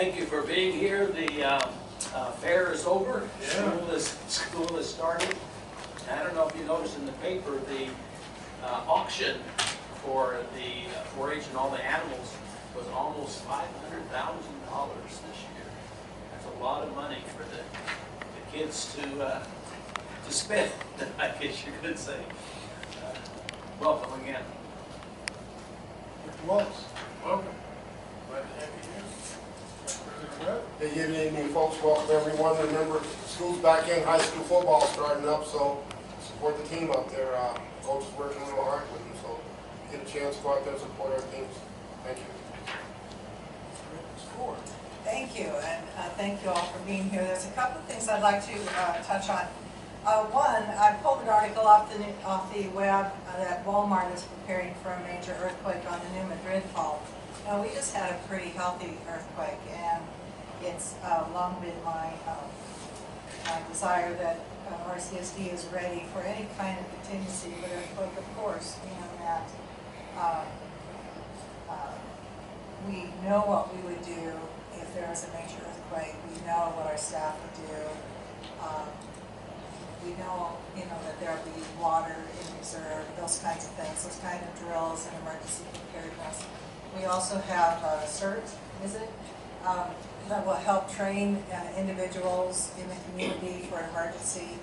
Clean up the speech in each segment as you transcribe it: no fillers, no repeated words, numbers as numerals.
Thank you for being here. The fair is over. Yeah. School is starting. I don't know if you noticed in the paper the auction for the 4-H and all the animals was almost $500,000 this year. That's a lot of money for the kids to spend, I guess you could say. Welcome again. Mr. Wallis. Welcome. Glad to have you here. Hey, good evening, folks. Welcome, everyone. Remember, school's back in, high school football starting up, so support the team up there. Coach is working real hard with them, so if you get a chance to go out there and support our teams. Thank you. Spoor. Thank you, and thank you all for being here. There's a couple of things I'd like to touch on. One, I pulled an article off the web that Walmart is preparing for a major earthquake on the New Madrid fault. Now, we just had a pretty healthy earthquake, and it's long been my desire that RCSD is ready for any kind of contingency for earthquake, of course, and that we know what we would do if there was a major earthquake. We know what our staff would do. We know, that there'll be water in reserve, those kinds of things, those kind of drills and emergency preparedness. We also have CERT, is it? That will help train individuals in the community for emergency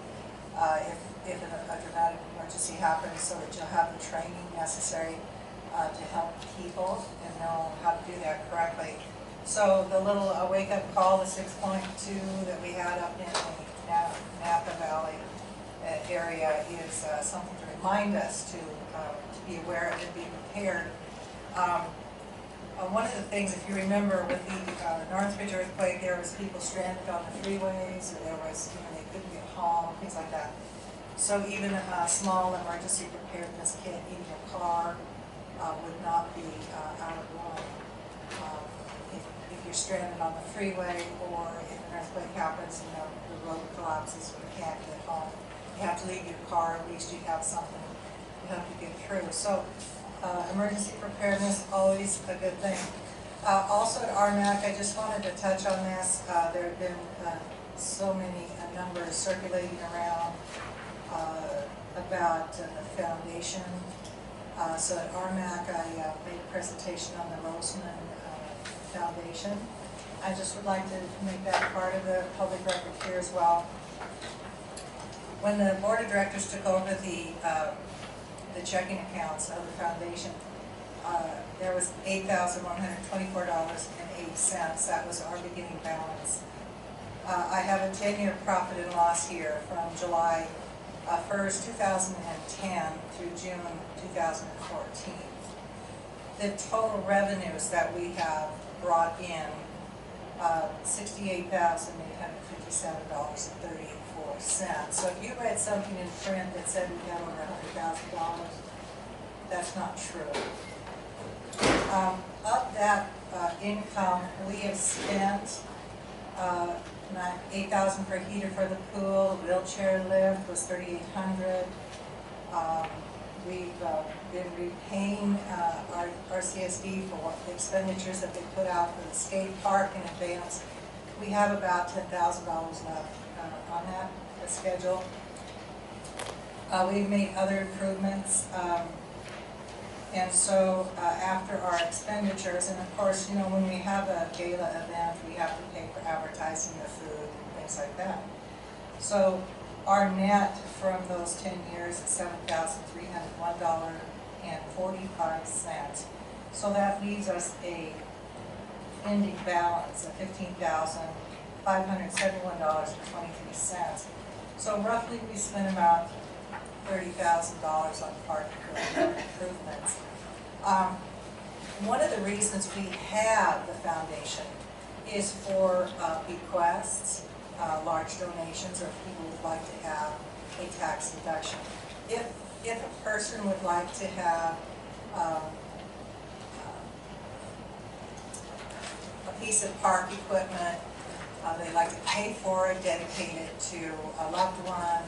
if a dramatic emergency happens, so that you'll have the training necessary to help people and know how to do that correctly. So the little wake-up call, the 6.2 that we had up in the Napa Valley area is something to remind us to be aware of and be prepared. One of the things, if you remember, with the Northridge earthquake, there was people stranded on the freeways, or there was, they couldn't get home, things like that. So even a small emergency preparedness kit in your car would not be out of line. If you're stranded on the freeway, or if an earthquake happens and the road collapses and you can't get home, you have to leave your car. At least you have something to help you get through. So emergency preparedness, always a good thing. Also at RMAC, I just wanted to touch on this. There have been so many numbers circulating around about the foundation. So at RMAC, I made a presentation on the Rosamond Foundation. I just would like to make that part of the public record here as well. When the board of directors took over the checking accounts of the foundation, there was $8,124.08. That was our beginning balance. I have a 10-year profit and loss here from July 1st, 2010 through June 2014. The total revenues that we have brought in, $68,857.34. So if you read something in print that said we had over $100,000, that's not true. Of that income, we have spent $8,000 for a heater for the pool. The wheelchair lift was $3,800. We've been repaying our RCSD for the expenditures that they put out for the skate park in advance. We have about $10,000 left on that schedule. We've made other improvements. And so after our expenditures, and of course, when we have a gala event, we have to pay for advertising the food and things like that. So our net from those 10 years is $7,301.45. So that leaves us a ending balance of $15,571.23. So roughly we spent about $30,000 on park improvements. One of the reasons we have the foundation is for bequests, large donations, or people would like to have a tax deduction. If a person would like to have a piece of park equipment, they'd like to pay for it, dedicate it to a loved one,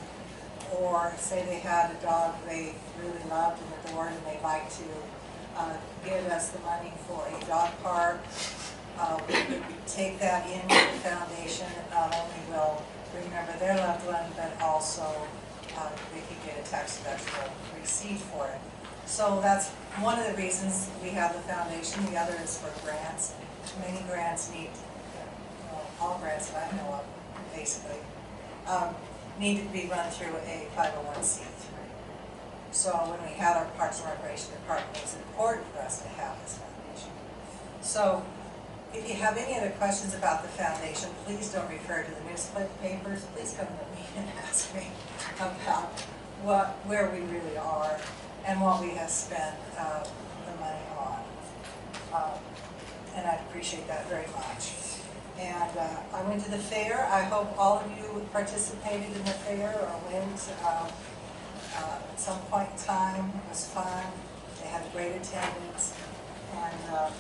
or say they had a dog they really loved and adored and they'd like to give us the money for a dog park, take that into the foundation. Not only will remember their loved one, but also they can get a tax deductible receipt for it. So that's one of the reasons we have the foundation. The other is for grants. Many grants need, all grants that I know of, basically, need to be run through a 501c3. So when we had our Parks and Recreation Department, it was important for us to have this foundation. So if you have any other questions about the foundation, please don't refer to the newspapers. Please come to me and ask me about where we really are and what we have spent the money on. And I appreciate that very much. And I went to the fair. I hope all of you participated in the fair or went at some point in time. It was fun. They had great attendance. And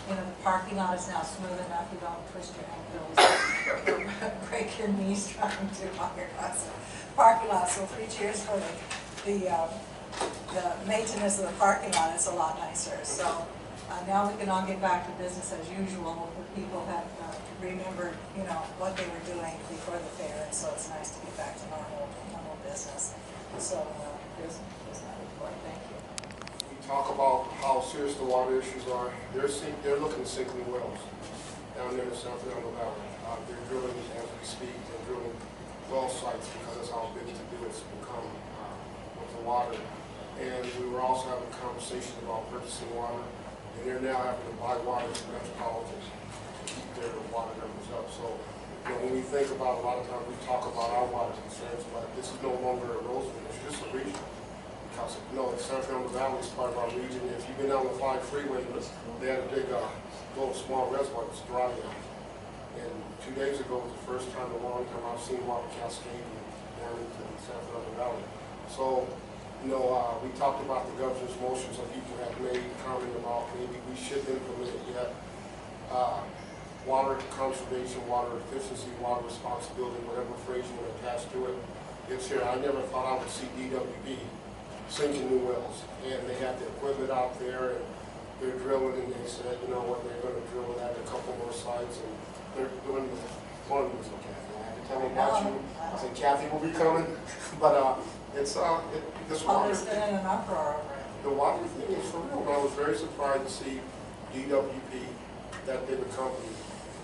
you know, the parking lot is now smooth enough. You don't twist your ankles or break your knees trying to walk across the parking lot. So 3 cheers for the maintenance of the parking lot. Is a lot nicer. So now we can all get back to business as usual. The people have remembered, you know, what they were doing before the fair, and so it's nice to get back to normal business. So there's my report. Thank you. We talk about how serious the water issues are. They're looking to sink new wells down there in the South Carolina Valley. They're drilling as we speak. They're drilling well sites because that's how big to do it's become with the water. And we were also having a conversation about purchasing water, and they're now having to buy water from metropolitans to keep their water numbers up. So, you know, when we think about, a lot of times we talk about our water concerns, but this is no longer a Rosamond, it's just a region. Because, you know, the South Carolina Valley is part of our region. If you've been down the 5 freeway, they had a big, little small reservoir that's dry now. And 2 days ago was the first time in a long time I've seen water cascading down into the South Carolina Valley. So, you know, we talked about the governor's motions that people have made, comment about maybe we should implement it yet. Water conservation, water efficiency, water responsibility, whatever phrase you want to attach to it, it's here. I never thought I would see DWB sinking new wells, and they have the equipment out there, and they're drilling, and they said, you know what, they're going to drill it at a couple more sites, and they're doing one of them. Kathy, I have to tell them about you. I said Kathy will be coming, but it's this water. There's been an uproar over it. The water thing is for real. I was very surprised to see DWP, that big a company,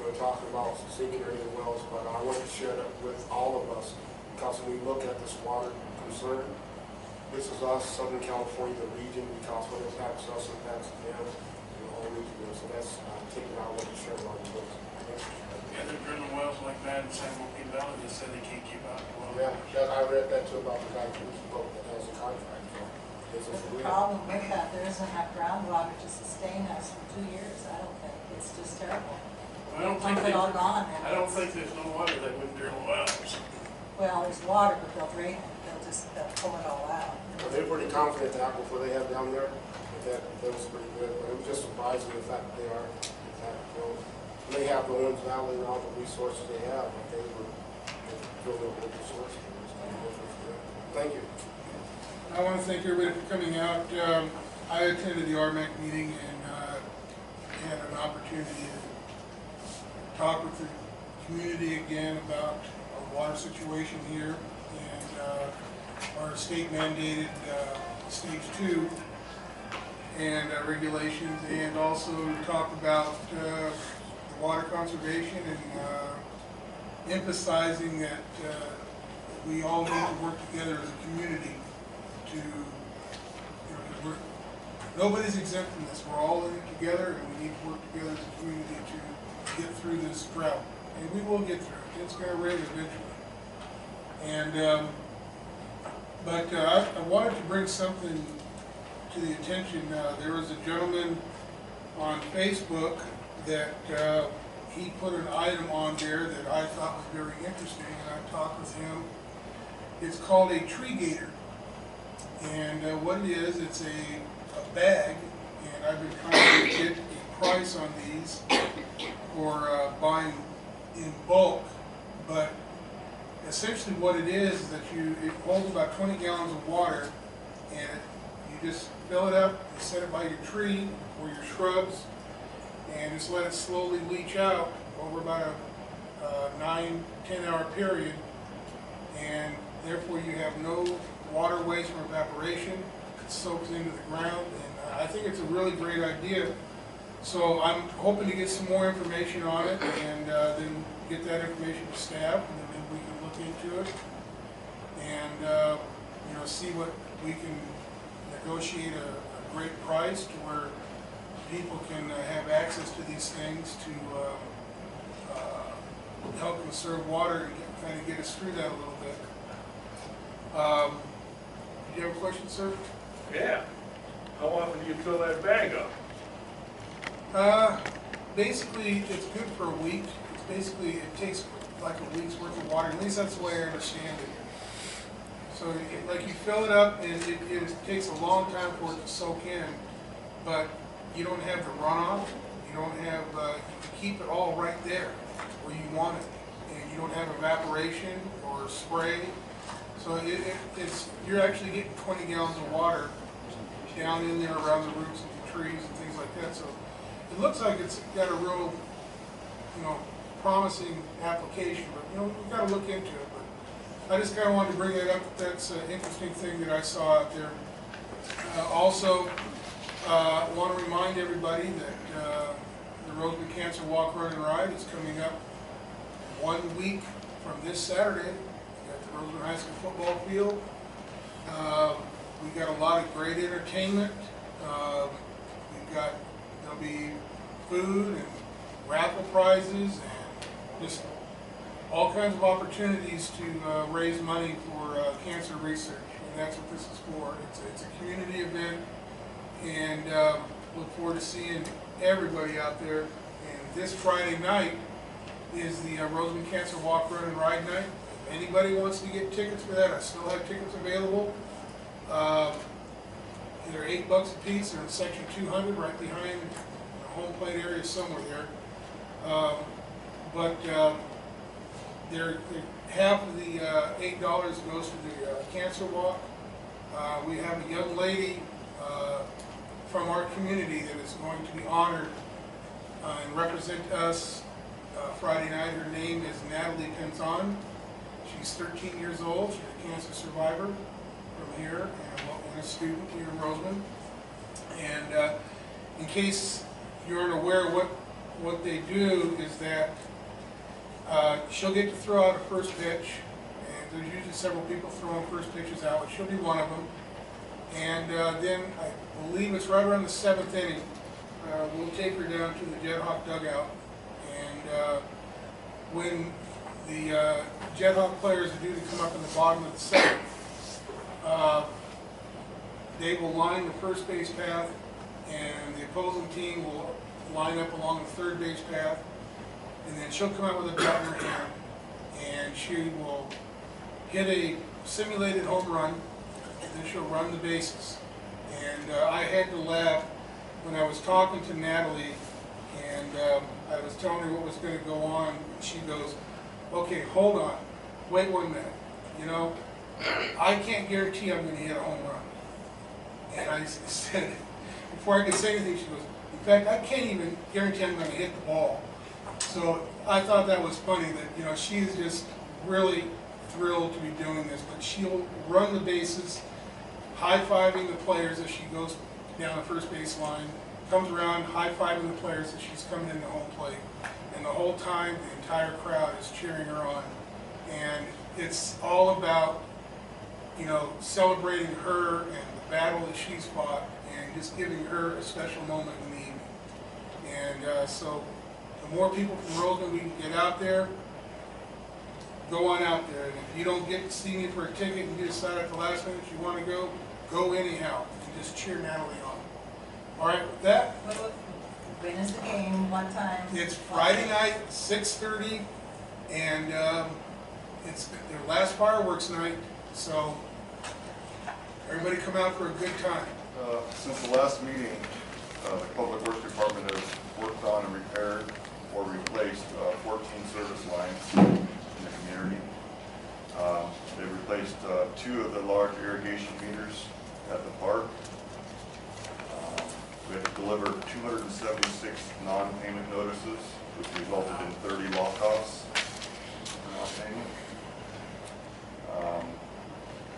we're talking about sinking any wells, but I want to share that with all of us, because when we look at this water concern, this is us, Southern California, the region, because what impacts us impacts them, and the whole region. So that's taking out what we share around the world. Yeah, they're drilling wells like that in San Joaquin Valley. They said they can't keep out the well. Yeah, I read that too about the guy who that has a contract. So it's The problem with that, there isn't enough groundwater to sustain us for 2 years. I don't think. It's just terrible. I don't think It's all gone. I don't think there's no water. They wouldn't drill wells. Well, there's water, but they'll drain it. They'll pull it all out. Well, they're pretty confident the aquifer they have down there, that was pretty good. But it was just surprising the fact that they are, in fact, you know, they have the Lens Valley and all the resources they have, but they were drilling with resources. Thank you. I want to thank everybody for coming out. I attended the RMAC meeting and had an opportunity to talk with the community again about our water situation here and our state mandated stage 2 and regulations, and also talk about the water conservation and emphasizing that we all need to work together as a community to, you know, nobody's exempt from this. We're all in it together, and we need to work together as a community to get through this drought. And we will get through it. It's going to rain eventually. And but I wanted to bring something to the attention. There was a gentleman on Facebook that he put an item on there that I thought was very interesting, and I talked with him. It's called a tree gator. And what it is, it's a bag, and I've been trying to get a price on these for buying in bulk, but essentially what it is that it holds about 20 gallons of water, and you just fill it up, you set it by your tree or your shrubs, and just let it slowly leach out over about a 9-10 hour period, and therefore you have no water waste from evaporation. It soaks into the ground, and I think it's a really great idea. So I'm hoping to get some more information on it, and then get that information to staff, and then maybe we can look into it, and you know, see what we can negotiate a great price to where people can have access to these things to help conserve water and kind of get us through that a little bit. Do you have a question, sir? Yeah. How often do you fill that bag up? Basically, it's good for a week. It's basically, it takes like a week's worth of water. At least that's the way I understand it. So, like, you fill it up, and it takes a long time for it to soak in, but you don't have the runoff. You don't have, you keep it all right there where you want it, and you don't have evaporation or spray. So it's you're actually getting 20 gallons of water down in there around the roots of the trees and things like that. So it looks like it's got a real, you know, promising application, but you know, we've got to look into it. But I just kind of wanted to bring that up. That's an interesting thing that I saw out there. Also, want to remind everybody that the Rosamond Cancer Walk, Run, and Ride is coming up 1 week from this Saturday at the Rosamond High School football field. We've got a lot of great entertainment. There'll be food and raffle prizes and just all kinds of opportunities to raise money for cancer research, and that's what this is for. It's a community event, and look forward to seeing everybody out there. And this Friday night is the Rosamond Cancer Walk, Run, and Ride night. If anybody wants to get tickets for that, I still have tickets available. They're $8 a piece. They're in section 200, right behind the home plate area somewhere there. They're half of the $8 goes to the cancer walk. We have a young lady from our community that is going to be honored and represent us Friday night. Her name is Natalie Penzon. She's 13 years old. She's a cancer survivor from here and a student here in Rosamond. And in case you aren't aware, what they do is that she'll get to throw out a first pitch, and there's usually several people throwing first pitches out, but she'll be one of them. And then I believe it's right around the 7th inning, we'll take her down to the Jethawk dugout, and when the Jethawk players are due to come up in the bottom of the 7th, they will line the first base path, and the opposing team will line up along the third base path, and then she'll come out with a bat in her hand, and she will hit a simulated home run, and then she'll run the bases. And I had to laugh when I was talking to Natalie, and I was telling her what was going to go on, and she goes, "Okay, hold on, wait 1 minute, you know, I can't guarantee I'm going to hit a home run." And I said, before I could say anything, she goes, "In fact, I can't even guarantee I'm going to hit the ball." So I thought that was funny that, you know, she is just really thrilled to be doing this, but she'll run the bases, high-fiving the players as she goes down the first base line, comes around high-fiving the players as she's coming into home plate. And the whole time, the entire crowd is cheering her on. And it's all about, you know, celebrating her and the battle that she's fought, and just giving her a special moment in the evening. And so the more people from Rosamond we can get out there, go on out there. And if you don't get to see me for a ticket and you decide at the last minute you want to go anyhow, and just cheer Natalie on. All right, with that, When is the game? One time? it's Friday night, 6:30, and it's their last fireworks night, so everybody come out for a good time. Since the last meeting, the Public Works Department has worked on and repaired or replaced 14 service lines in the community. They replaced 2 of the large irrigation meters at the park. We We had to deliver 276 non-payment notices, which resulted in 30 law costs for non-payment.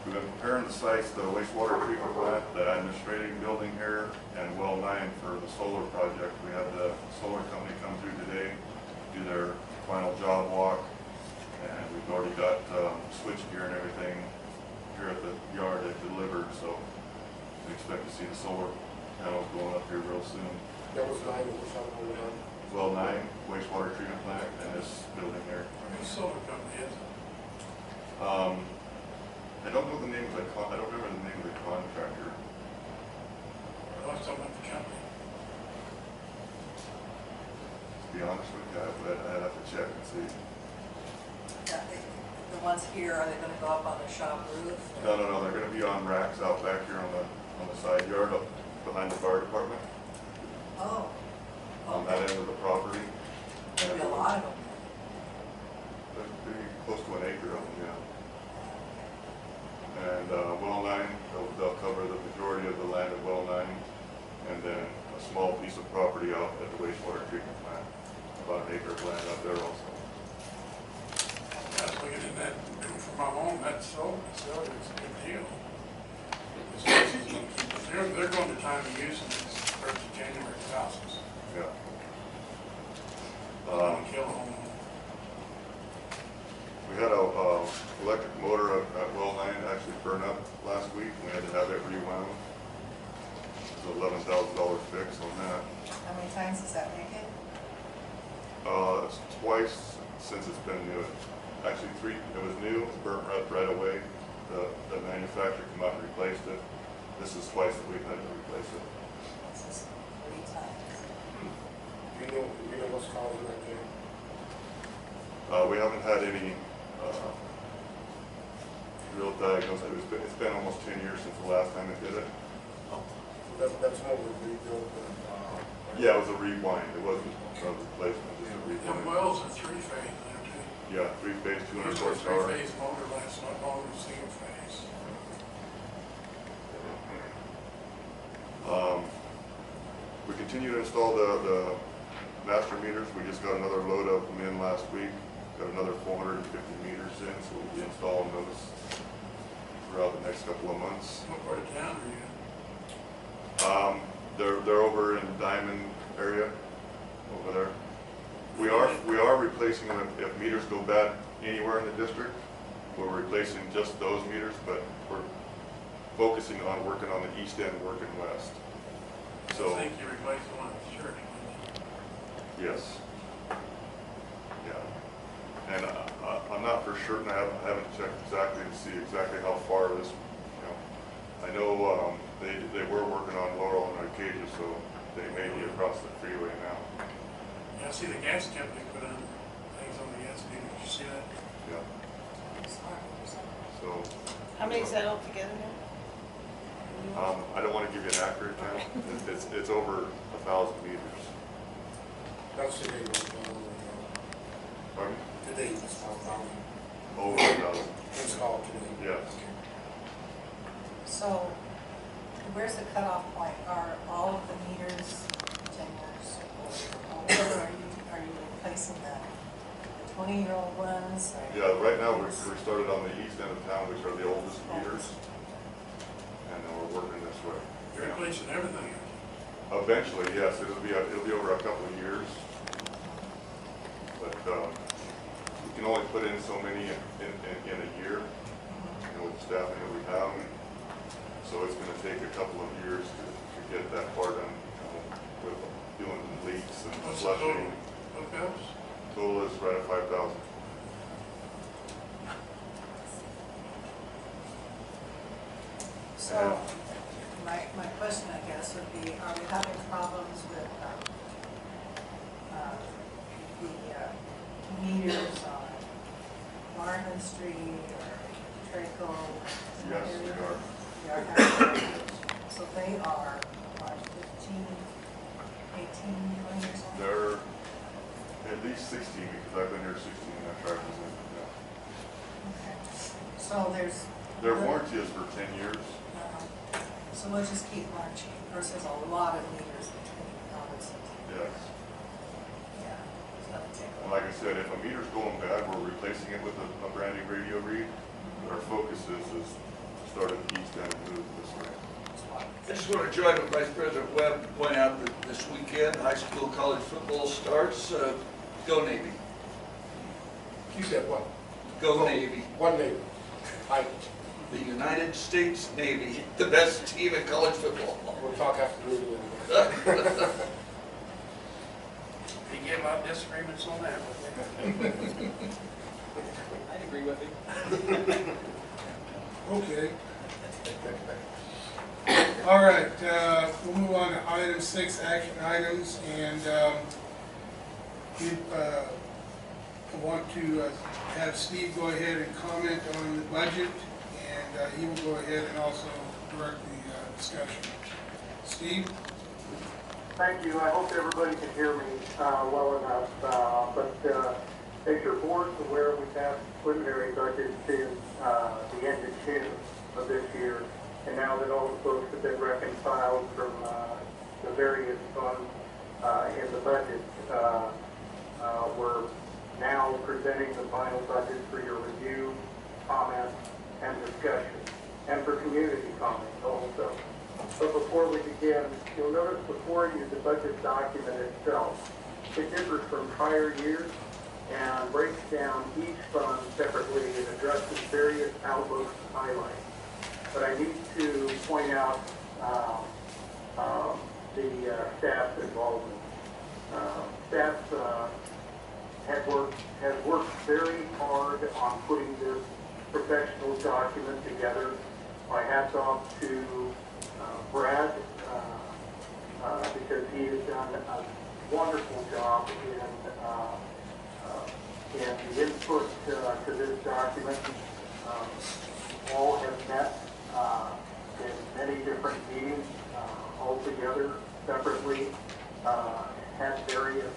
We've been preparing the sites, the wastewater treatment plant, the administrative building here, and well 9 for the solar project. We had the solar company come through today, do their final job walk, and we've already got switch gear and everything here at the yard they've delivered, so we expect to see the solar panels going up here real soon. That was 9, which I'm going on. Well 9, wastewater treatment plant, and this building here. Whose solar company is it? I don't know the name of the I don't remember the name of the contractor. I was talking about the company. To be honest with you, I'd have to check and see. Yeah, the ones here, are they gonna go up on the shop roof? No, they're gonna be on racks out back here on the side yard up behind the fire department, Oh. on that end of the property. There'll be a lot of them. There's pretty close to an acre of them, yeah. And well 9, they'll cover the majority of the land at well 9, and then a small piece of property out at the wastewater treatment plant, about an acre of land up there also. I was looking at that for my home, that's solar, so it's a good deal. They're going to time of use in this 1st of January houses. Yeah. Kill them. We had a electric motor at well 9 actually burn up last week. We had to have it rewound. It was $11,000 fix on that. How many times does that make it? It's twice since it's been new. Actually 3, it was new, it burnt right away. The manufacturer came out and replaced it. This is twice that we've had to replace it. This is 3 times. You know what's causing that, Jay? We haven't had any real diagnosis. It's been almost 10 years since the last time it did it. That's more of a rebuild than, Yeah, it was a rewind. It wasn't a replacement, just a Them rewind. wells are 3-phase, aren't they? Yeah, 3-phase, 200 Usually horsepower. 3-phase motor lasts not longer than single phase. We continue to install the master meters. We just got another load of them in last week. Got another 450 meters in, so we'll be installing those throughout the next couple of months. What part of town are you in? They're over in Diamond area, over there. We are replacing them if meters go bad anywhere in the district. We're replacing just those meters, but we're focusing on working on the east end, working west. So I think you replaced the one at the church, wouldn't you? yes, yeah, and I'm not for sure, and I haven't checked exactly to see exactly how far this. I know they were working on Laurel and Arcadia, so they may be across the freeway now. Yeah, I see the gas company put on things on the gas meter. Did you see that? Yeah, so. How many is that altogether now? I don't want to give you an accurate count. It's over 1,000 meters. that's today. Pardon? Today, it's 1,000. Over 1,000. Installed today. Yes. So, where's the cutoff point? Are all of the meters 10 years old? Or are you replacing the 20-year-old ones? Or- Yeah, right now we started on the east end of town, which are the oldest meters. And then we're working this way. You're replacing everything. Eventually, yes, it'll be over a couple of years. But we can only put in so many in a year, with the staffing that we have. So it's going to take a couple of years to get that part done, with doing leaks and What's the total flushing. hookups? Total is right at 5,000. So, my question, I guess, would be, are we having problems with the meters on Marvin Street or Traco? Yes, we are. We are having, so they are, what, 15, 18, 20 years old? They're at least 16 because I've been here 16 and I've tried this in. Yeah. Okay. So there's. Their warranty is for 10 years. So we'll just keep marching. First, there's a lot of meters between Albertsons. Yes. Yeah, it's gonna take a And while. like I said, if a meter's going bad, we're replacing it with a brand new radio read. But our focus is to start at the east end and move this way. I just want to join with Vice President Webb to point out that this weekend, high school, college football starts. Go Navy. You said what? Go Navy. One name. The United States Navy, the best team in college football. We'll talk after the meeting anyway. He gave out disagreements on that, but I'd agree with him. Okay. All right, we'll move on to item 6, action items, and I want to have Steve go ahead and comment on the budget, and he will go ahead and also direct the discussion. Steve? Thank you. I hope everybody can hear me well enough. But as your board's aware, we passed preliminary budget to the end of June of this year. And now that all the books have been reconciled from the various funds in the budget, we're now presenting the final budget for your review, comment, and discussion, and for community comment also. But before we begin, you'll notice before you the budget document itself. It differs from prior years and breaks down each fund separately and addresses various outlooks and highlights. But I need to point out the staff's involvement. Staff has worked very hard on putting this professional document together. My hat's off to Brad because he has done a wonderful job in the input to this document. All have met in many different meetings, all together, separately, had various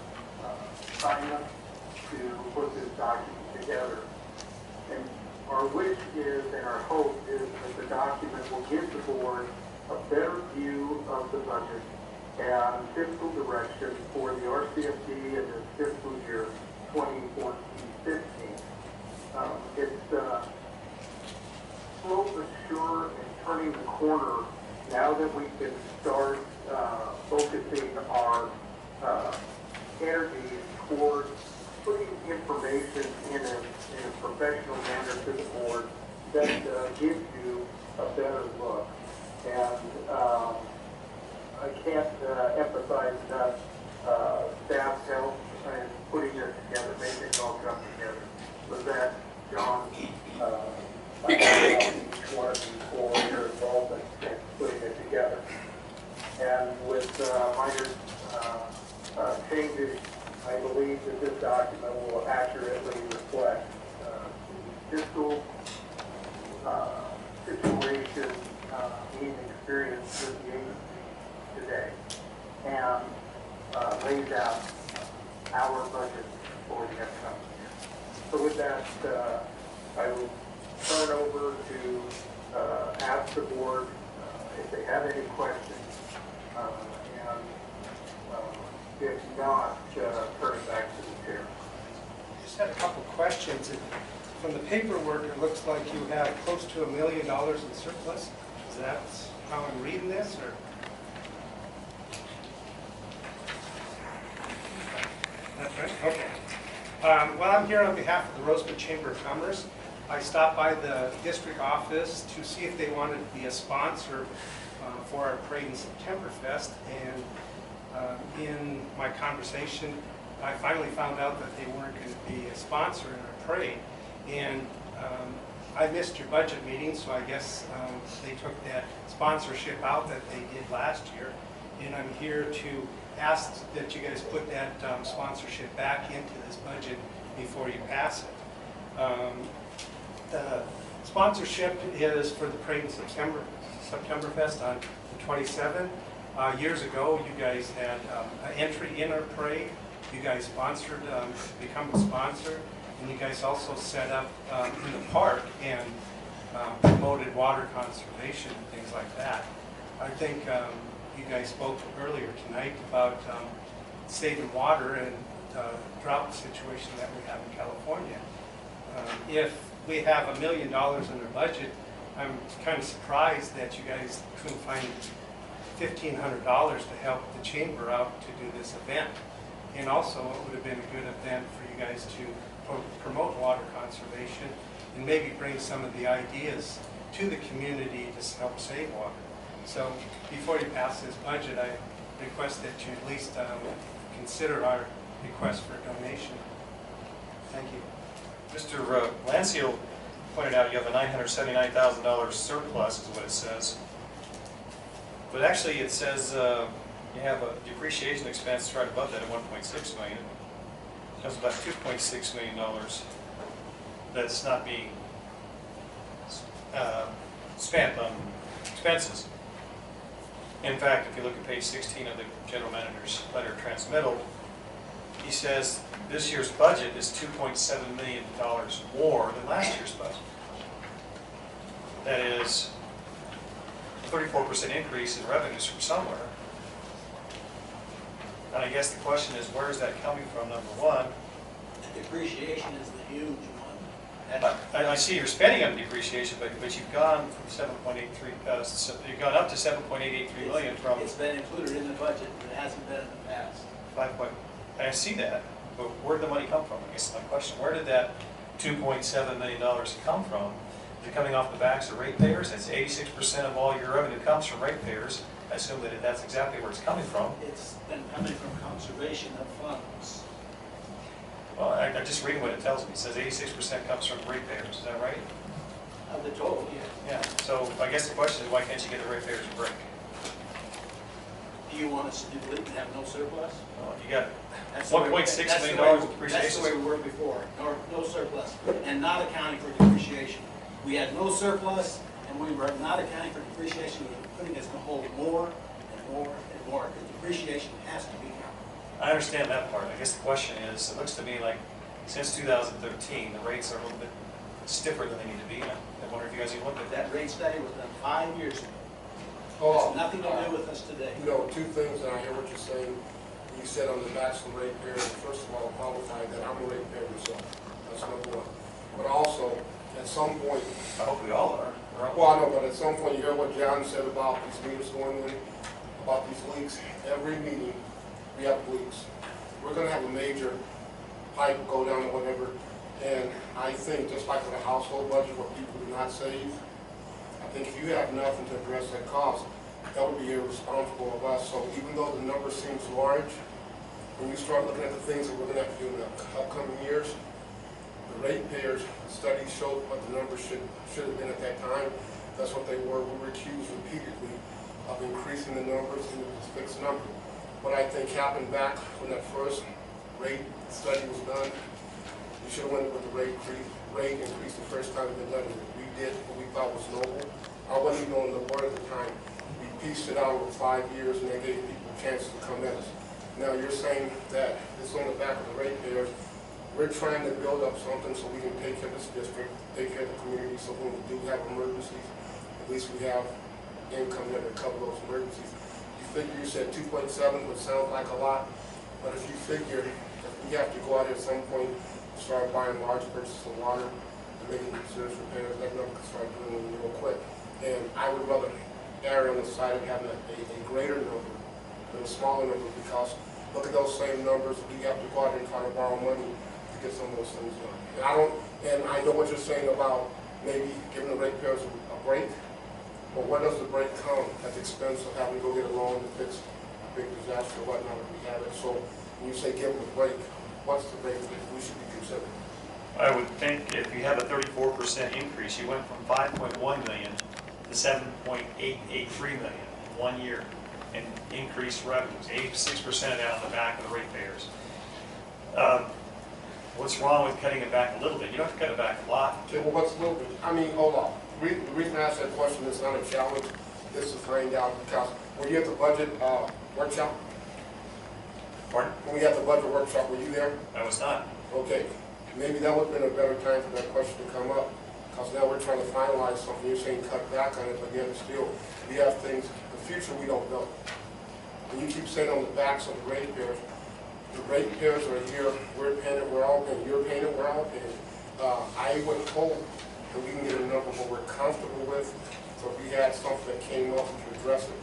assignments to put this document together. And our wish is, and our hope is that the document will give the board a better view of the budget and fiscal direction for the RCSD in this fiscal year 2014-15. It's slow but sure and turning the corner now that we can start focusing our energies toward putting information in a professional manner to the board that gives you a better look. And I can't emphasize enough staff's help in putting this together, making it all come together. Lizette, John, I thank each one of you for your involvement in putting it together. And with minor changes, I believe that this document will accurately reflect the fiscal situation being experienced with the agency today, and lays out our budget for the next coming year. So with that, I will turn over to ask the board if they have any questions, and if not, turn it back to the chair. Just had a couple questions. From the paperwork, it looks like you have close to $1 million in surplus. Is that how I'm reading this, or? That's right. Okay. Well, I'm here on behalf of the Rosamond Chamber of Commerce. I stopped by the district office to see if they wanted to be a sponsor for our parade in Septemberfest, and in my conversation, I finally found out that they weren't going to be a sponsor in our parade. And I missed your budget meeting, so I guess they took that sponsorship out that they did last year. And I'm here to ask that you guys put that sponsorship back into this budget before you pass it. The sponsorship is for the parade in Septemberfest on the 27th. Years ago, you guys had an entry in our parade. You guys sponsored, become a sponsor, and you guys also set up in the park and promoted water conservation and things like that. I think you guys spoke earlier tonight about saving water and drought situation that we have in California. If we have $1 million in our budget, I'm kind of surprised that you guys couldn't find $1,500 to help the chamber out to do this event. And also, it would have been a good event for you guys to promote water conservation and maybe bring some of the ideas to the community to help save water. So before you pass this budget, I request that you at least consider our request for a donation. Thank you. Mr. Landseidel pointed out you have a $979,000 surplus is what it says. But actually it says you have a depreciation expense right above that at $1.6 million. That's about $2.6 million that's not being spent on expenses. In fact, if you look at page 16 of the general manager's letter transmittal, he says this year's budget is $2.7 million more than last year's budget. That is a 34% increase in revenues from somewhere. And I guess the question is, where is that coming from, number one? The depreciation is the huge one. I see you're spending on depreciation, but you've gone from 7.83, you've gone up to 7.883 million from. It's been included in the budget, but it hasn't been in the past. 5. I see that, but where did the money come from? I guess my question: where did that $2.7 million come from? Is it coming off the backs of ratepayers? That's 86% of all your revenue comes from ratepayers. I assume that that's exactly where it's coming from. It's been coming from conservation of funds. Well, I'm just reading what it tells me. It says 86% comes from ratepayers. Is that right? Of the total, yeah. Yeah. So I guess the question is, why can't you get the ratepayers a break? Do you want us to believe to have no surplus? Well, you got $1.6 million of depreciation. That's the way we were before, no surplus, and not accounting for depreciation. We had no surplus, and we were not accounting for depreciation. We were putting us in the hole more and more and more, because depreciation has to be counted. I understand that part. I guess the question is, it looks to me like since 2013, the rates are a little bit stiffer than they need to be now. I wonder if you guys even looked at that. That rate study was done 5 years ago. Oh, It's nothing to do with us today. You know, two things, and I hear what you're saying. You said on the backs of the ratepayer, first of all, qualified that I'm a ratepayer myself. That's number one. But also, at some point, I hope we all are. well, I know, but at some point, you hear what John said about these meters going in, about these leaks. Every meeting, we have leaks. We're gonna have a major pipe go down or whatever, and I think, just like with a household budget where people do not save, I think if you have nothing to address that cost, that would be irresponsible of us. So even though the number seems large, when you start looking at the things that we're gonna have to do in the upcoming years, the ratepayers study showed what the numbers should have been at that time. That's what they were. We were accused repeatedly of increasing the numbers and it was a fixed number. What I think happened back when that first rate study was done, we should have went with the rate increase the first time it done. We did what we thought was noble. I wasn't even on the board at the time. We pieced it out over 5 years and they gave people a chance to come at us. Now you're saying that it's on the back of the ratepayers. We're trying to build up something so we can take care of this district, take care of the community, so when we do have emergencies, at least we have income there to cover those emergencies. You said 2.7 would sound like a lot, but if you figure if we have to go out here at some point and start buying large purchases of water and making serious repairs, that number could start doing it real quick. And I would rather err on the side of having a greater number than a smaller number, because look at those same numbers, we have to go out and try to borrow money to get some of those things done. And I know what you're saying about maybe giving the ratepayers a break. But where does the break come at the expense of having to go get a loan to fix a big disaster or whatnot if we have it? So when you say give them a break, what's the break that we should be considering? I would think if you have a 34% increase, you went from 5.1 million to 7.883 million in 1 year in increased revenues, 86% of that on the back of the ratepayers. What's wrong with cutting it back a little bit? You don't have to cut it back a lot. Okay, well, what's a little bit? I mean, hold on. The reason I asked that question is not a challenge. This is to find out because were you at the budget workshop? Pardon? When we had the budget workshop, were you there? I was not. Okay, maybe that would have been a better time for that question to come up, because now we're trying to finalize something. You're saying cut back on it, but yet still, we have things to future, we don't know. And you keep saying on the backs of the ratepayers are here, we're paying it, we're all paying, you're paying it, we're all paying it. I would hope that we can get a number what we're comfortable with, so if we had something that came up, we could address it.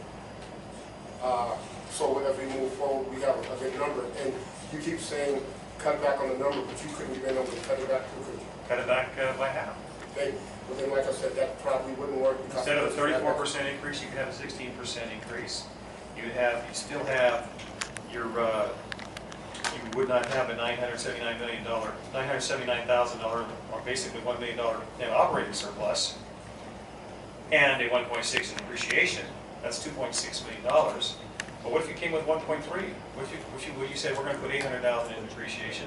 So as we move forward, we have a good number. And you keep saying cut back on the number, but you couldn't even able to cut it back, could you? Cut it back by half. Okay, well then, like I said, that probably wouldn't work. Because Instead of a 34% increase, you could have a 16% increase. You still have your, you would not have a $979,000, or basically $1 million net operating surplus, and a 1.6 in depreciation. That's $2.6 million. But what if you came with 1.3? What you said we're going to put $800,000 in depreciation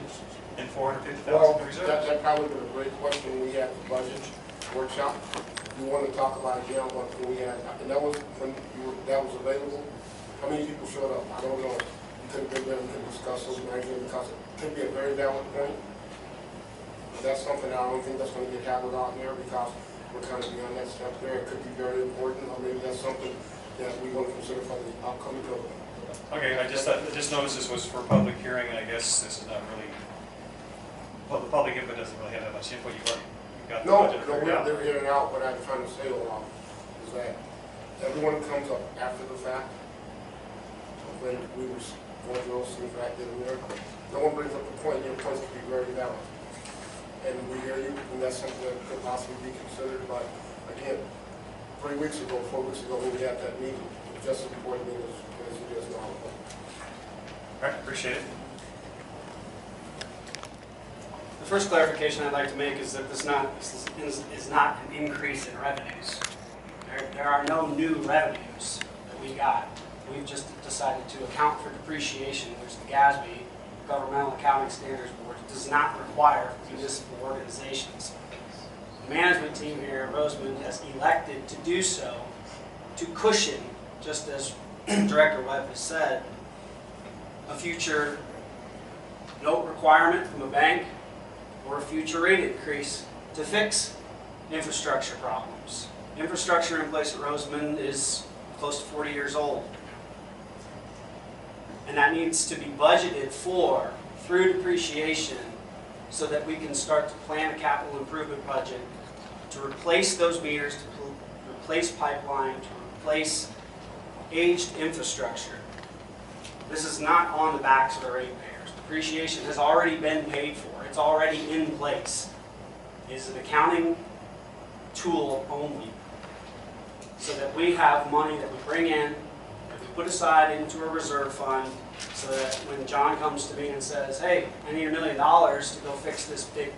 and $450,000 in reserves? That probably was a great question when we had the budget workshop. We wanted to talk about it again when we had, and that was when that was available. How many people showed up? I don't know. We could have been there and could discuss those measures because it could be a very valid point. But that's something I don't think that's going to get hammered out there because we're kind of beyond that step there. It could be very important, or maybe that's something that we're going to consider for the upcoming code. Okay, I just noticed this was for public hearing, and I guess this is not really, well, the public input doesn't really have that much input. You've got the budget figured out. They're in and out. What I'm trying to say, Olaf, is that everyone comes up after the fact. When we were going through those things right then and there, no one brings up the point. Your points could be very valid. And we hear you, and that's something that could possibly be considered. But again, 4 weeks ago, when we had that meeting, it was just as important as it is now. All right, appreciate it. The first clarification I'd like to make is that this is not an increase in revenues. There are no new revenues that we got. We've just decided to account for depreciation, which the GASB, Governmental Accounting Standards Board, does not require for municipal organizations. The management team here at Rosamond has elected to do so to cushion, just as Director Webb has said, a future note requirement from a bank or a future rate increase to fix infrastructure problems. Infrastructure in place at Rosamond is close to 40 years old. And that needs to be budgeted for through depreciation so that we can start to plan a capital improvement budget to replace those meters, to replace pipeline, to replace aged infrastructure. This is not on the backs of the ratepayers. Depreciation has already been paid for. It's already in place. It is an accounting tool only so that we have money that we bring in, that we put aside into a reserve fund, so that when John comes to me and says, hey, I need $1 million to go fix this big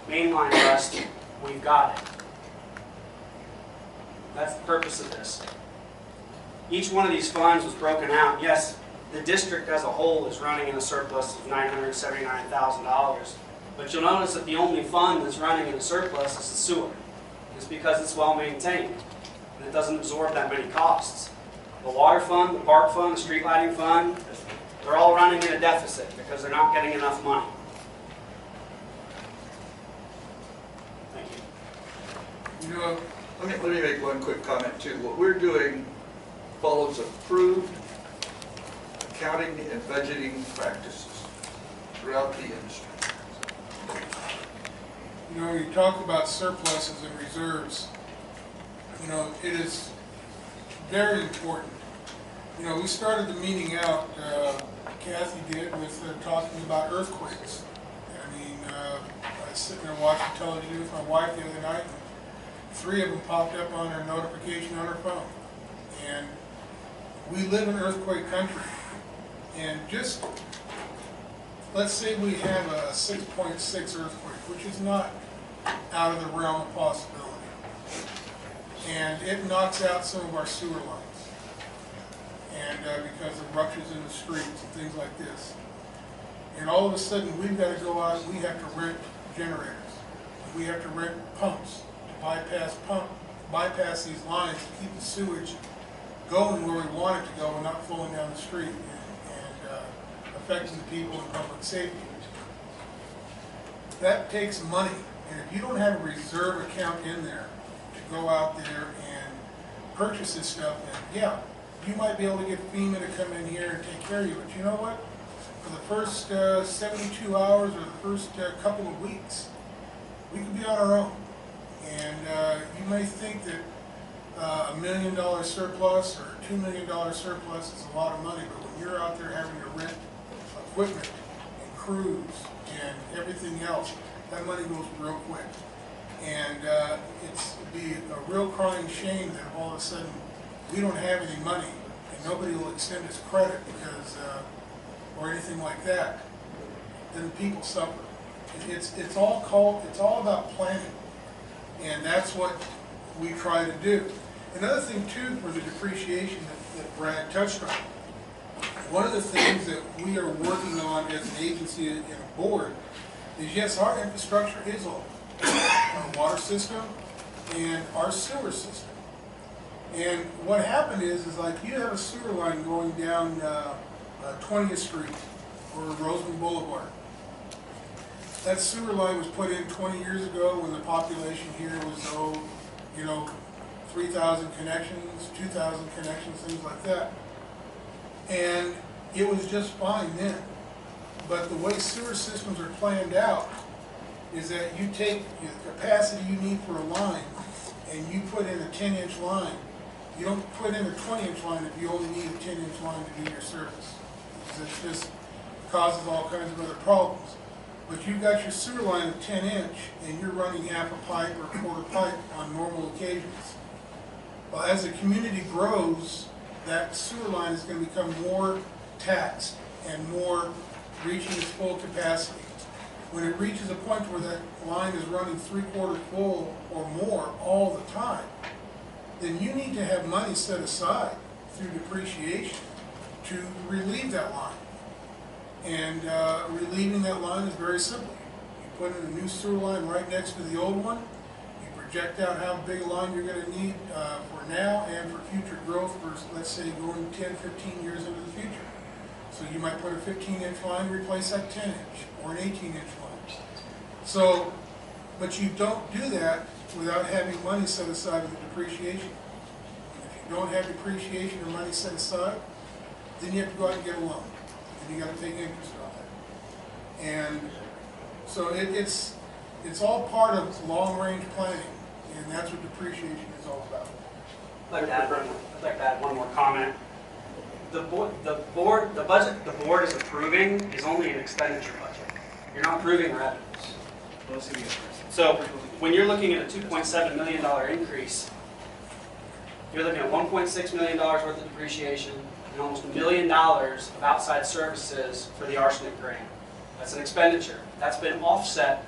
mainline rust, we've got it. That's the purpose of this. Each one of these funds was broken out. Yes, the district as a whole is running in a surplus of $979,000, but you'll notice that the only fund that's running in a surplus is the sewer. It's because it's well maintained and it doesn't absorb that many costs. The water fund, the park fund, the street lighting fund, they're all running in a deficit because they're not getting enough money. Thank you. You know, let me make one quick comment too. What we're doing follows approved accounting and budgeting practices throughout the industry. You know, you talk about surpluses and reserves. You know, it is very important. You know, we started the meeting out, Kathy did, with talking about earthquakes. I mean, I was sitting there watching television with my wife the other night, and 3 of them popped up on her notification on her phone. And we live in earthquake country. And just, let's say we have a 6.6 earthquake, which is not out of the realm of possibility. And it knocks out some of our sewer lines. And because of ruptures in the streets and things like this. And all of a sudden, we've got to go out and we have to rent generators. We have to rent pumps to bypass these lines to keep the sewage going where we want it to go and not flowing down the street and affecting the people and public safety. That takes money. And if you don't have a reserve account in there to go out there and purchase this stuff, then yeah, you might be able to get FEMA to come in here and take care of you, but you know what? For the first 72 hours or the first couple of weeks, we could be on our own. And you may think that $1 million surplus or $2 million surplus is a lot of money, but when you're out there having to rent equipment and crews and everything else, that money goes real quick. And it'd be a real crying shame that all of a sudden we don't have any money and nobody will extend us credit because, or anything like that. Then people suffer. It's all about planning, and that's what we try to do. Another thing too, for the depreciation that Brad touched on, one of the things that we are working on as an agency and a board is, yes, our infrastructure is old. Our water system and our sewer system. And what happened is like you have a sewer line going down 20th Street or Rosamond Boulevard. That sewer line was put in 20 years ago when the population here was, 3,000 connections, 2,000 connections, things like that. And it was just fine then. But the way sewer systems are planned out is that you take the capacity you need for a line and you put in a 10-inch line. You don't put in a 20-inch line if you only need a 10-inch line to do your service. Because it just causes all kinds of other problems. But you've got your sewer line of 10-inch and you're running half a pipe or a quarter pipe on normal occasions. Well, as the community grows, that sewer line is going to become more taxed and more reaching its full capacity. When it reaches a point where that line is running 3/4 full or more all the time, then you need to have money set aside through depreciation to relieve that line. And relieving that line is very simple. You put in a new sewer line right next to the old one. You project out how big a line you're going to need for now and for future growth for, let's say, going 10, 15 years into the future. So you might put a 15-inch line, replace that 10-inch or an 18-inch line. So, but you don't do that without having money set aside for the depreciation. And if you don't have depreciation or money set aside, then you have to go out and get a loan. And you got to take interest on that. And so it's all part of long-range planning, and that's what depreciation is all about. I'd like to add one more comment. The budget the board is approving is only an expenditure budget. You're not approving revenues. So when you're looking at a $2.7 million increase, you're looking at $1.6 million worth of depreciation and almost $1 million of outside services for the arsenic grant. That's an expenditure. That's been offset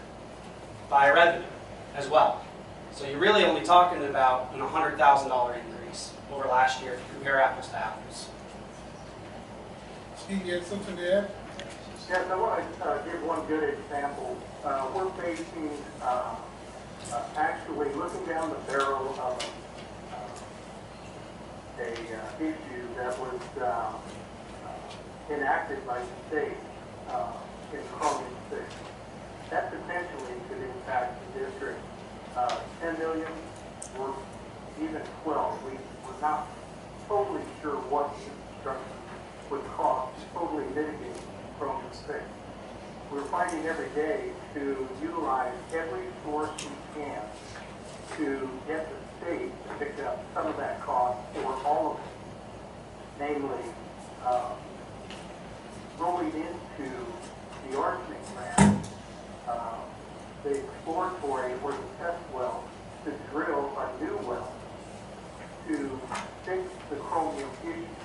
by revenue as well. So you're really only talking about an $100,000 increase over last year if you compare apples to apples. Steve, you have something to add? Yes, I want to give one good example. We're facing, actually looking down the barrel of a issue that was enacted by the state in Chromium 6. That potentially could impact the district 10 million or even 12. We're not totally sure what the infrastructure would cost to totally mitigate Chromium 6. We're fighting every day to utilize every source we can to get the state to pick up some of that cost or all of it. Namely, rolling into the arsenic grant, the exploratory or the test well to drill a new well to fix the chromium issue.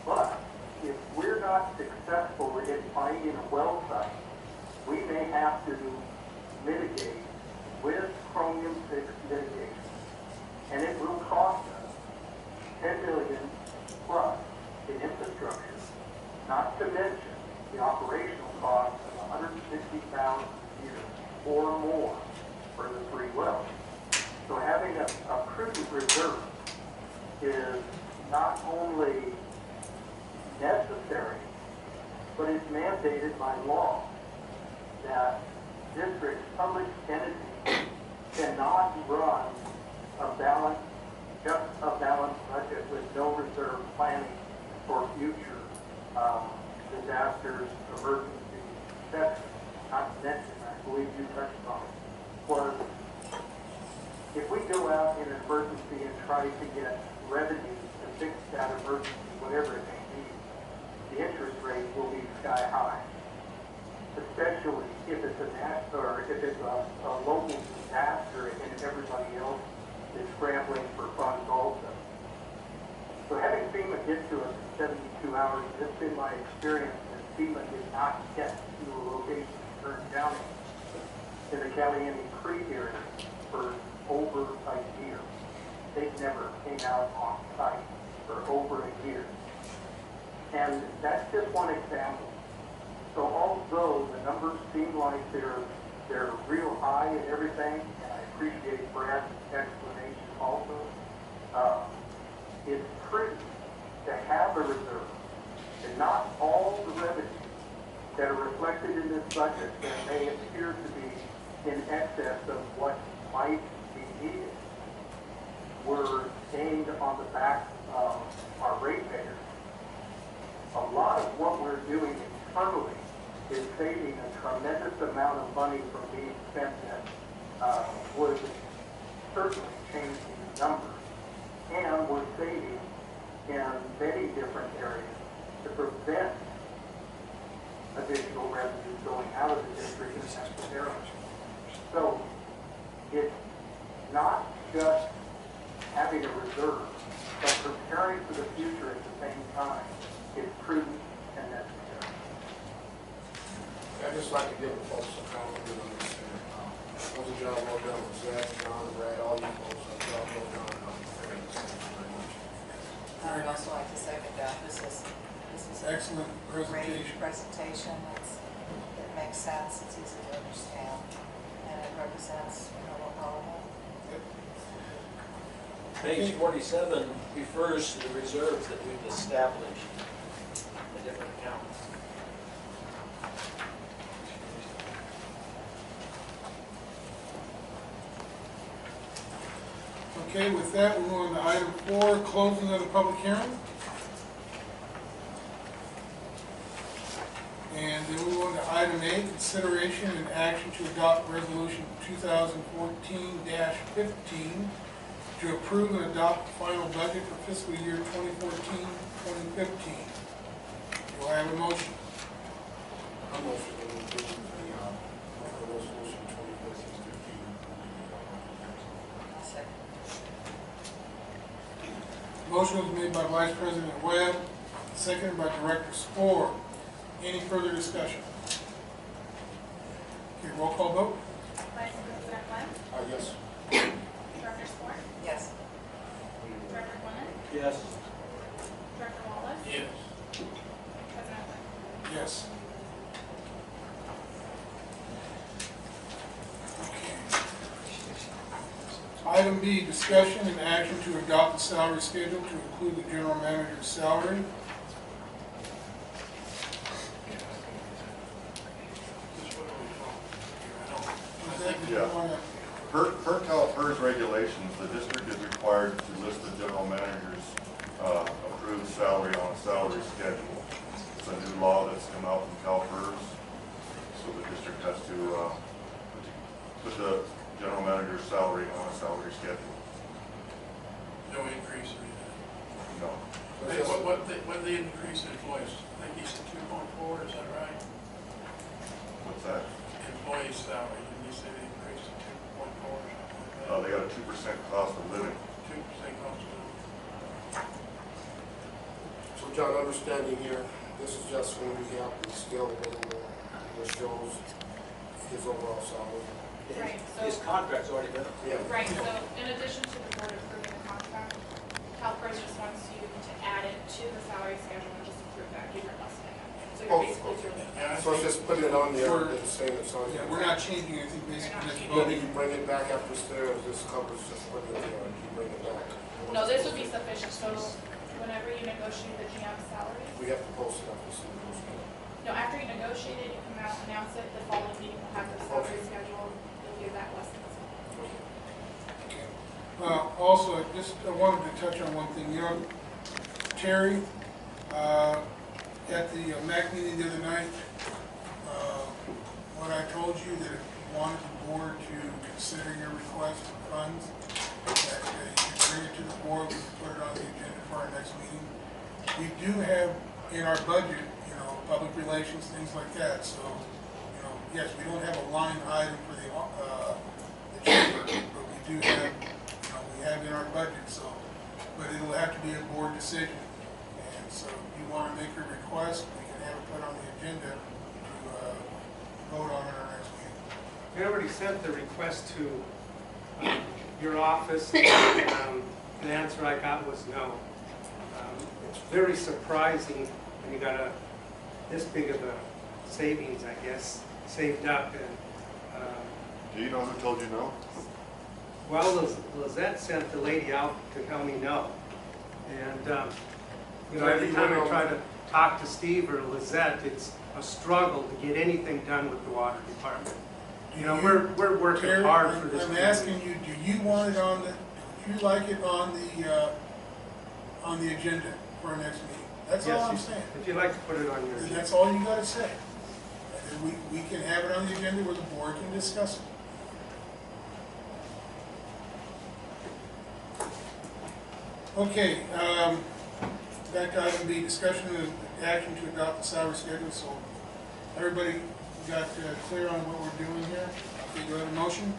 But if we're not successful in finding a well site, we may have to mitigate with chromium-6 mitigation. And it will cost us $10 million plus in infrastructure, not to mention the operational cost of $160,000 a year or more for the 3 wells. So having a prudent reserve is not only necessary, but it's mandated by law that districts, public entities cannot run a balanced just a balanced budget with no reserve planning for future disasters, emergencies, etc. Not to mention, I believe you touched on it, was if we go out in an emergency and try to get revenue to fix that emergency, whatever it may be, the interest rate will be sky high. Especially if it's a national, or if it's a local disaster and everybody else is scrambling for funds also. So having FEMA get to us in 72 hours, it's been my experience that FEMA did not get to a location in Kern County, in the Caliente Creek area, for over a year. They never came out on site for over a year. And that's just one example. So although the numbers seem like they're real high and everything, and I appreciate Brad's explanation also, it's prudent to have a reserve, and not all the revenues that are reflected in this budget that may appear to be in excess of what might be needed were aimed on the back of our ratepayers. A lot of what we're doing internally is saving a tremendous amount of money from being spent that would certainly change these numbers. And we're saving in many different areas to prevent additional revenues going out of the district unnecessarily. So it's not just having a reserve, but preparing for the future at the same time is prudent and necessary. I'd just like to give the folks a compliment on this. That was a job well done with Zach, John, Brad, all you folks. A job well done. Thank you very much. I would also like to second that. This is Excellent a great presentation. presentation. It makes sense, it's easy to understand, and it represents, what all of Page 47 refers to the reserves that we've established in different accounts. Okay, with that, we're on to item 4, closing of the public hearing. And then we move on to item 8, consideration and action to adopt resolution 2014-15 to approve and adopt the final budget for fiscal year 2014-2015. Do I have a motion? I'm also going to approve the resolution 2014-15. I'll second. Motion was made by Vice President Webb, seconded by Director Spoor. Any further discussion? Okay, roll call vote. Vice President Webb? Yes. Director Spoor? Yes. Director Glennan? Yes. Director Wallis? Yes. President Webb? Yes. Item B, discussion and action to adopt the salary schedule to include the general manager's salary. Yeah. Per CalPERS regulations, the district is required to list the general manager's approved salary on a salary schedule. It's a new law that's come out from CalPERS, so the district has to put the general manager's salary on a salary schedule. No increase or anything. No. Hey, what the increase in employees? I think he said 2.4, is that right? What's that? Employee salary, didn't you say they increased to 2.4 or something like that? They got a 2% cost of living. 2% cost of living. So John, understanding here, this is just when we have the scale available, which shows his overall salary. Right, His so, contract's already been. Yeah. right, so in addition to the board approving the contract, CalPERS just wants you to add it to the salary schedule and just approve that, give your lesson. So Oh, you're basically okay. doing Yeah, I So it's think- just putting it on there, and saying it's on Yeah, there. we're not changing anything basically. Just But voting. you bring it back after it's there, or this covers just putting it there, and you bring it back. No, this would be sufficient, so whenever you negotiate the GM salary, We have to post it after some goes through. no, after you negotiate it, you come out, announce it, the following meeting will have the salary schedule, you'll give that lesson. Okay. Also, I wanted to touch on one thing. You know, Terry, at the MAC meeting the other night, when I told you that if you wanted the board to consider your request for funds, that you could bring it to the board, we could put it on the agenda for our next meeting. We do have in our budget, you know, public relations, things like that. So, you know, yes, we don't have a line item for the chamber, but we do have, you know, we have in our budget. So, but it'll have to be a board decision. And so, if you want to make a request, we can have it put on the agenda to vote on at our next meeting. I already sent the request to your office, the answer I got was no. It's very surprising when you got this big of a savings, I guess, saved up. And Do you know who told you no? well, Lizette sent the lady out to tell me no. And you know, every time I try to talk to Steve or Lizette, it's a struggle to get anything done with the water department. You know, we're working Terry, hard for this. I'm asking you, do you want it on the? Do you like it on the agenda for our next meeting? That's all I'm saying. If you'd like to put it on your agenda. That's all you got to say. And then we can have it on the agenda where the board can discuss it. Okay, back to item B, discussion and action to adopt the salary schedule. So everybody got clear on what we're doing here? Okay, do I have a motion?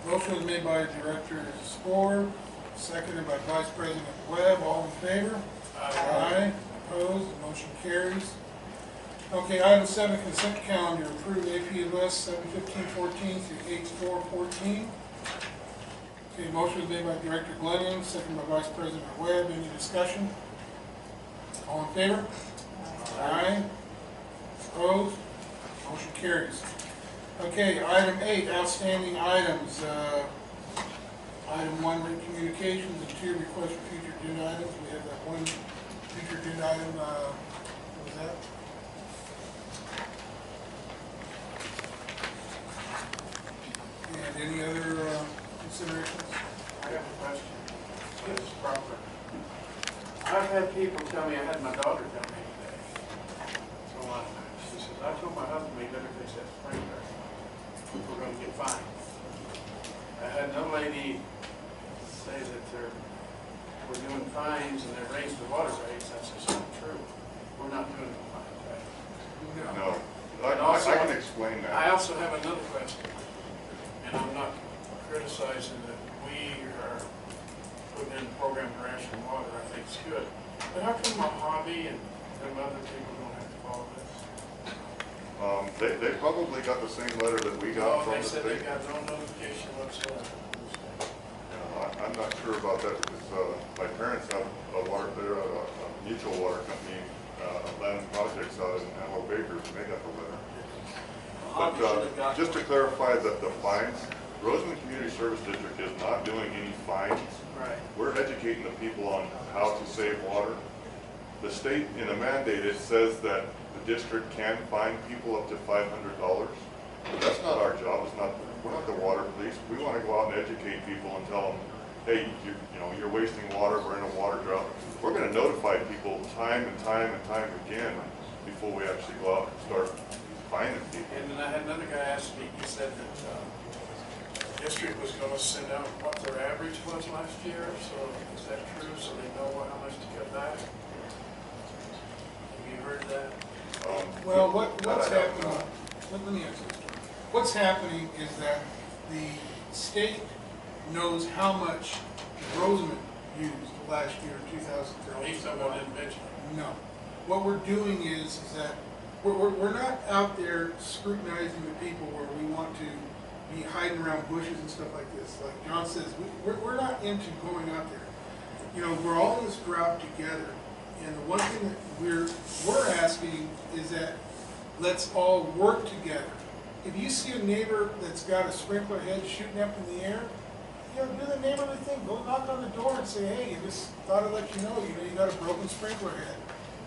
Motion was made by Director Spoor, seconded by Vice President Webb. All in favor? Aye. Opposed? The motion carries. Okay, item 7, consent calendar. Approve AP list 7/15/14 through 8/4/14. Okay, motion was made by Director Glennan, seconded by Vice President Webb. Any discussion? All in favor? Aye. Opposed? Motion carries. Okay, item 8, outstanding items. Item 1, written communications, and 2, request for future agenda items. We have that one future agenda item. What was that? And any other considerations? I have a question. Yes, proper. I've had people tell me, I had my daughter tell me today. So she says, I told my husband we better fix that sprinkler. We're going to get fined. I had no lady say that we're doing fines and they're raising the water rates. That's just not true. We're not doing the fines, right? No. I can explain that. I also have another question, and I'm not criticizing that we are putting in a program to ration water. I think it's good. But how come Mojave and them other people don't have to follow this? They probably got the same letter that we got from the state. They said they got no notification whatsoever. I'm not sure about that because my parents have they're a mutual water company, land projects out in Antelope Acres, and they got the letter. But just to clarify that the fines, Rosamond Community Service District is not doing any fines. Right. We're educating the people on how to save water. The state, in a mandate, it says that the district can fine people up to $500. That's not our job. We're not the water police. We want to go out and educate people and tell them, hey, you're wasting water. We're in a water drought. We're going to notify people time and time and time again before we actually go out and start fining people. And then I had another guy ask me. He said that the district was going to send out what their average was last year. So is that true? So they know how much to cut back? Have you heard that? Well, what's happening? Let me answer this. What's happening is that the state knows how much Rosamond used last year, 2013. At least I didn't mention it. No. What we're doing is that we're not out there scrutinizing the people where we want to be hiding around bushes and stuff like this. Like John says, we're not into going out there. You know, we're all in this drought together. And the one thing that we're asking is that let's all work together. If you see a neighbor that's got a sprinkler head shooting up in the air, do the neighborly thing. Go knock on the door and say, hey, I just thought I'd let you know you got a broken sprinkler head.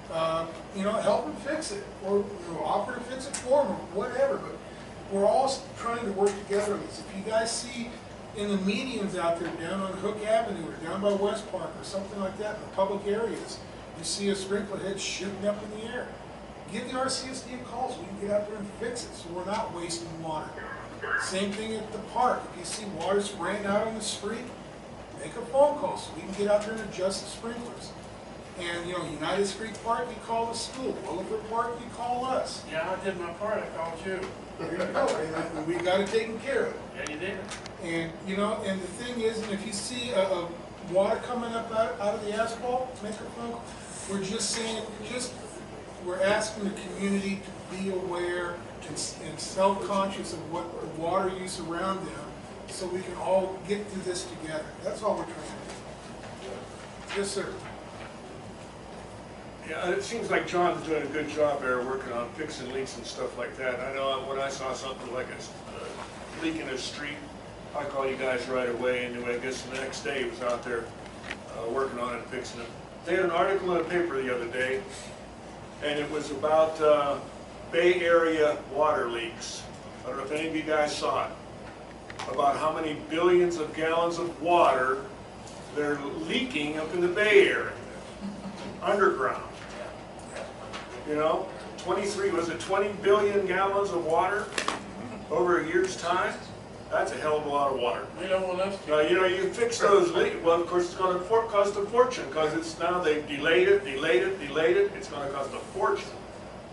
Help them fix it, or offer to fix it for them, or whatever. But we're all trying to work together on this. If you guys see in the medians out there down on Hook Avenue or down by West Park or something like that in the public areas, you see a sprinkler head shooting up in the air, give the RCSD a call so we can get out there and fix it so we're not wasting water. Same thing at the park. If you see water spraying out on the street, make a phone call so we can get out there and adjust the sprinklers. And, you know, United Street Park, you call the school. Olaf Park, you call us. Yeah, I did my part, I called you. There you go. And we got it taken care of. Yeah, you did. And, you know, and the thing is, and if you see water coming up out of the asphalt, make a phone call. We're just saying, we're asking the community to be aware and self-conscious of what the water use around them so we can all get through this together. That's all we're trying to do. Yes, sir. Yeah, it seems like John's doing a good job there working on fixing leaks and stuff like that. I know when I saw something like a leak in a street, I call you guys right away, and I guess the next day he was out there working on it and fixing it. They had an article in the paper the other day, and it was about Bay Area water leaks. I don't know if any of you guys saw it, about how many billions of gallons of water they're leaking up in the Bay Area, underground. You know, 20 billion gallons of water over a year's time? That's a hell of a lot of water. We don't want us to. You know, you fix those leaks, well, of course, it's going to cost a fortune, because it's now they've delayed it. It's going to cost a fortune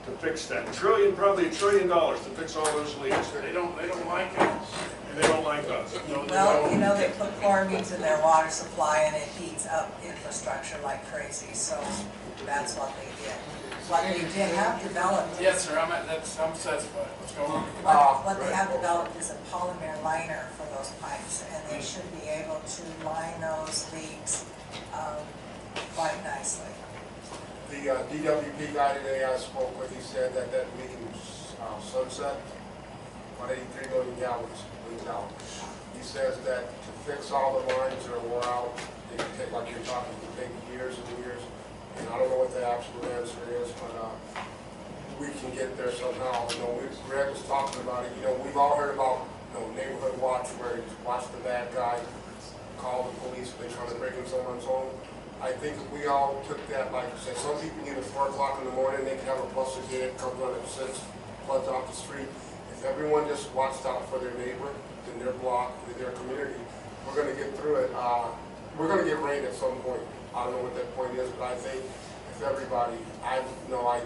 to fix that. Probably $1 trillion to fix all those leaks. They don't like us. And they don't like us. Well, you know, they put chloramines in their water supply and it heats up infrastructure like crazy, so that's what they did. What they did have developed. Yes, sir, I'm satisfied. What's going on? What they have developed is a polymer liner for those pipes, and they should be able to line those leaks quite nicely. The DWP guy today I spoke with, he said that leak in Sunset, about 83 million gallons leaked out. He says that to fix all the lines that are wore out, it can take, like you're talking, it can take years and years. And I don't know what the absolute answer is, but we can get there somehow. You know, Greg was talking about it. You know, we've all heard about, you know, neighborhood watch, where you watch the bad guy, call the police if they're trying to break in someone's home. I think if we all took that, like I said, some people get at 4 o'clock in the morning, they can have a bus gate, comes on at 6, floods off the street. If everyone just watched out for their neighbor, in their block, in their community, we're going to get through it. We're going to get rain at some point. I don't know what that point is, but I think if everybody, I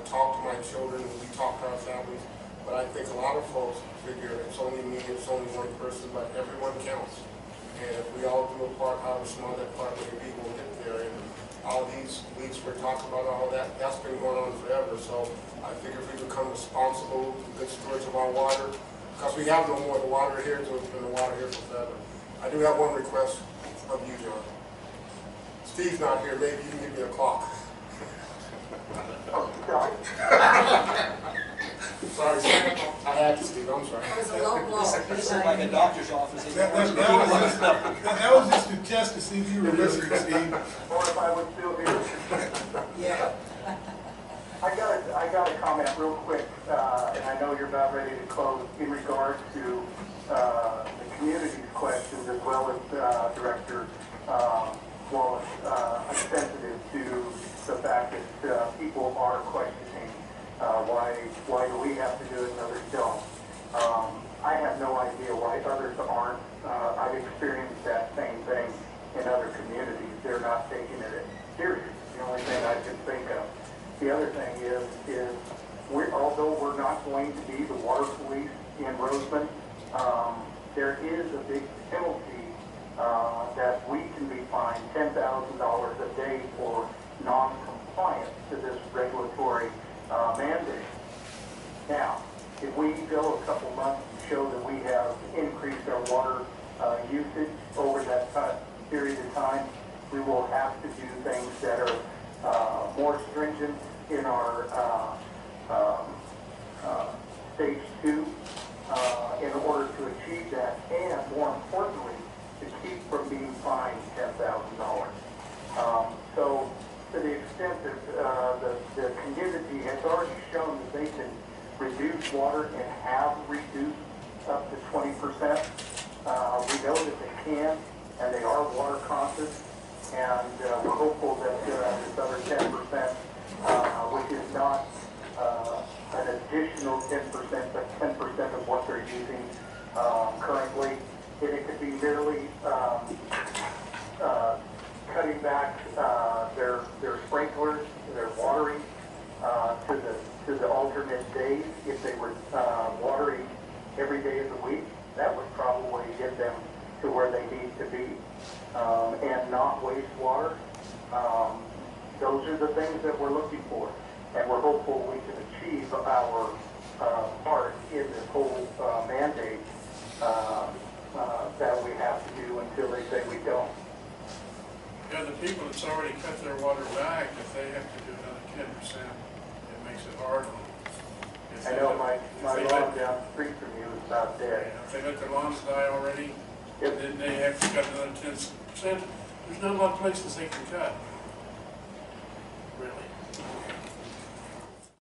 talk to my children, we talk to our families, but I think a lot of folks figure it's only me, it's only one person, but everyone counts. And if we all do a part, however small that part may be, we'll get there. And all these leaks we're talking about, all that, that's been going on forever. So I think if we become responsible, good stewards of our water, because we have no more, the water here, so it's been the water here for forever. I do have one request of you, John. Steve's not here, maybe you can give me a clock. Sorry, I had to, Steve, I'm sorry. It was a low blow. This is like a doctor's office. That was just a test to see if you were listening, Steve. Or if I was still here. Yeah. I got a comment real quick, and I know you're about ready to close, in regard to the community's questions, as well as Director Wallis. I'm sensitive to the fact that people are questioning why do we have to do it and others don't. I have no idea why others aren't. I've experienced that same thing in other communities. They're not taking it serious. The only thing I can think of. The other thing is although we're not going to be the water police in Rosamond, there is a big penalty that we can be fined $10,000 a day for non-compliance to this regulatory mandate. Now, if we go a couple months and show that we have increased our water usage over that period of time, we will have to do things that are more stringent in our stage 2 in order to achieve that, and more importantly, to keep from being fined $10,000. So, to the extent that the community has already shown that they can reduce water and have reduced up to 20%. We know that they can, and they are water conscious, and we're hopeful that this other 10%, which is not an additional 10%, but 10% of what they're using currently, and it could be merely cutting back their sprinklers, their watering to the alternate days. If they were watering every day of the week, that would probably get them to where they need to be and not waste water. Those are the things that we're looking for, and we're hopeful we can achieve our part in this whole mandate that we have to do until they say we don't. Yeah, the people that's already cut their water back, if they have to do another 10%, it makes it hard on them. I know my lawn down the street from you is about dead. If they let their lawns die already, then they have to cut another 10%. There's not a lot of places they can cut. Really.